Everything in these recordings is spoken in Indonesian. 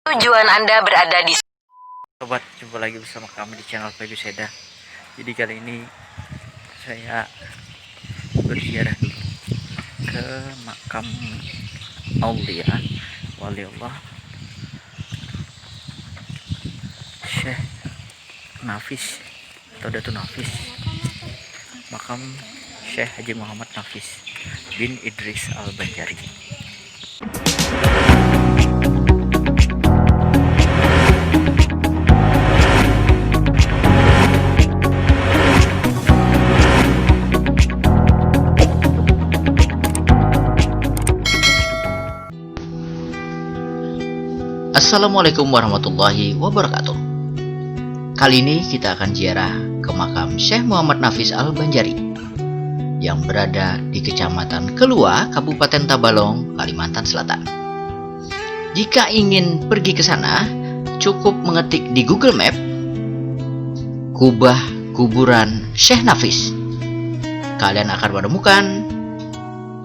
Tujuan Anda berada di... Sobat, jumpa lagi bersama kami di channel Bayu Seda. Jadi kali ini saya berziarah dulu ke makam Aulia Wali Allah Syekh Nafis atau Datu Nafis, makam Syekh Haji Muhammad Nafis bin Idris Al-Banjari. Assalamualaikum warahmatullahi wabarakatuh. Kali ini kita akan ziarah ke makam Syekh Muhammad Nafis Al-Banjari yang berada di Kecamatan Kelua, Kabupaten Tabalong, Kalimantan Selatan. Jika ingin pergi ke sana, cukup mengetik di Google Map kubah kuburan Syekh Nafis. Kalian akan menemukan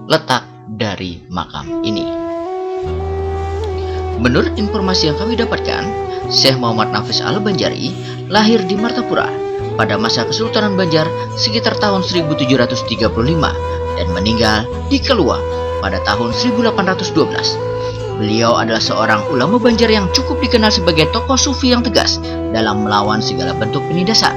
letak dari makam ini. Menurut informasi yang kami dapatkan, Syekh Muhammad Nafis Al-Banjari lahir di Martapura pada masa Kesultanan Banjar sekitar tahun 1735 dan meninggal di Kelua pada tahun 1812. Beliau adalah seorang ulama Banjar yang cukup dikenal sebagai tokoh sufi yang tegas dalam melawan segala bentuk penindasan.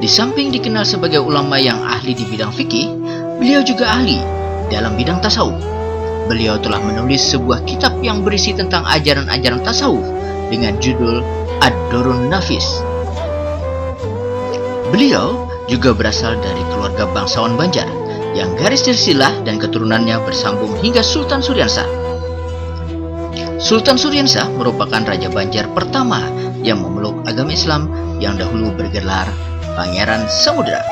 Di samping dikenal sebagai ulama yang ahli di bidang fikih, beliau juga ahli dalam bidang tasawuf. Beliau telah menulis sebuah kitab yang berisi tentang ajaran-ajaran tasawuf dengan judul Ad-Durrun Nafis. Beliau juga berasal dari keluarga bangsawan Banjar yang garis silsilah dan keturunannya bersambung hingga Sultan Suryansah. Sultan Suryansah merupakan raja Banjar pertama yang memeluk agama Islam yang dahulu bergelar Pangeran Samudra.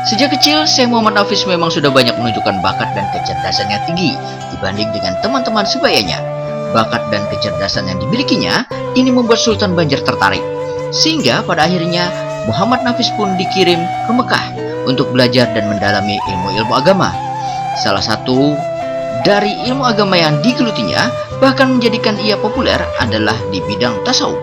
Sejak kecil, Syekh Muhammad Nafis memang sudah banyak menunjukkan bakat dan kecerdasan yang tinggi dibanding dengan teman-teman sebayanya. Bakat dan kecerdasan yang dimilikinya ini membuat Sultan Banjar tertarik. Sehingga pada akhirnya Muhammad Nafis pun dikirim ke Mekah untuk belajar dan mendalami ilmu-ilmu agama. Salah satu dari ilmu agama yang digelutinya bahkan menjadikan ia populer adalah di bidang tasawuf.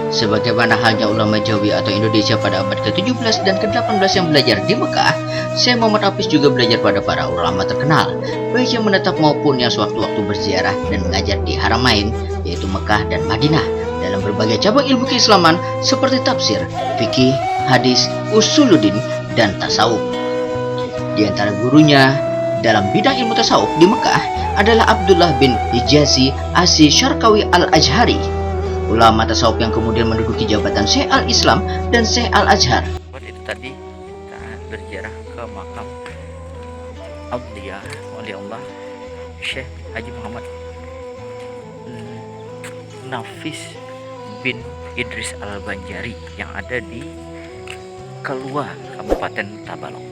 Sebagaimana halnya ulama Jawi atau Indonesia pada abad ke-17 dan ke-18 yang belajar di Mekah, Syekh Muhammad Nafis juga belajar pada para ulama terkenal, baik yang menetap maupun yang sewaktu-waktu berziarah dan mengajar di Haramain, yaitu Mekah dan Madinah, dalam berbagai cabang ilmu keislaman seperti tafsir, fikih, hadis, usuluddin, dan tasawuf. Di antara gurunya dalam bidang ilmu tasawuf di Mekah adalah Abdullah bin Hijazi Asy Syarqawi Al-Azhari, ulama tasawuf yang kemudian menduduki jabatan Syekh Al-Islam dan Syekh Al-Azhar. Itu tadi kita berziarah ke makam Aulia Wali Allah Syekh Haji Muhammad Nafis bin Idris Al-Banjari yang ada di Kelua, Kabupaten Tabalong.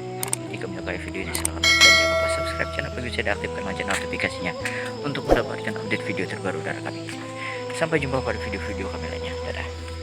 Jika menyukai video ini, silahkan like dan jangan lupa subscribe channel Bayu Seda, aktifkan lonceng notifikasinya untuk mendapatkan update video terbaru dari kami. Sampai jumpa pada video-video kami lainnya. Dadah.